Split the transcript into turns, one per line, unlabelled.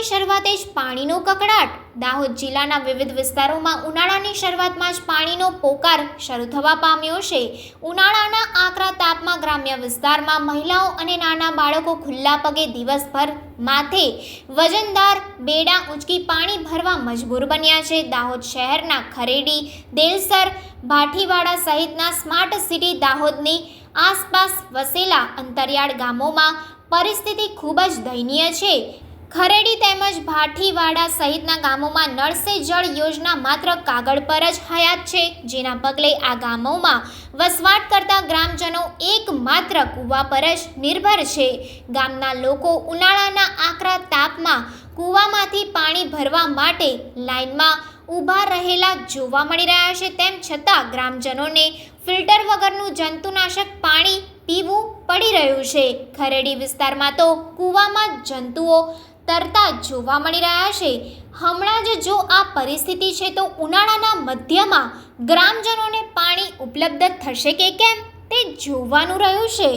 ઉનાળાની શરૂઆતે જ પાણીનો કકળાટ। દાહોદ જિલ્લાના વિવિધ વિસ્તારોમાં ઉનાળાની શરૂઆતમાં જ પાણીનો પોકાર શરૂ થવા પામ્યો છે। ઉનાળાના આકરા તાપમાં ગ્રામ્ય વિસ્તારમાં મહિલાઓ અને નાના બાળકો ખુલ્લા પગે દિવસભર માથે વજનદાર બેડા ઊંચકી પાણી ભરવા મજબૂર બન્યા છે। દાહોદ શહેરના ખરેડી, દેલસર, ભાઠીવાડા સહિતના સ્માર્ટ સિટી દાહોદની આસપાસ વસેલા અંતરિયાળ ગામોમાં પરિસ્થિતિ ખૂબ જ દયનીય છે। ખરેડી તેમજ ભાઠીવાડા સહિતના ગામોમાં નળ સે જળ યોજના માત્ર કાગળ પર જ હયાત છે, જેના પગલે આ ગામોમાં વસવાટ કરતા ગ્રામજનો એકમાત્ર કૂવા પર જ નિર્ભર છે। ગામના લોકો ઉનાળાના આકરા તાપમાં કૂવામાંથી પાણી ભરવા માટે લાઇનમાં ઊભા રહેલા જોવા મળી રહ્યા છે। તેમ છતાં ગ્રામજનોને ફિલ્ટર વગરનું જંતુનાશક પાણી પીવું પડી રહ્યું છે। ખરેડી વિસ્તારમાં તો કૂવામાં જંતુઓ તરતા જોવા મળી રહ્યા છે। હમણાં જ જો આ પરિસ્થિતિ છે તો ઉનાળાના મધ્યમાં ગ્રામજનોને પાણી ઉપલબ્ધ થશે કે કેમ તે જોવાનું રહ્યું છે।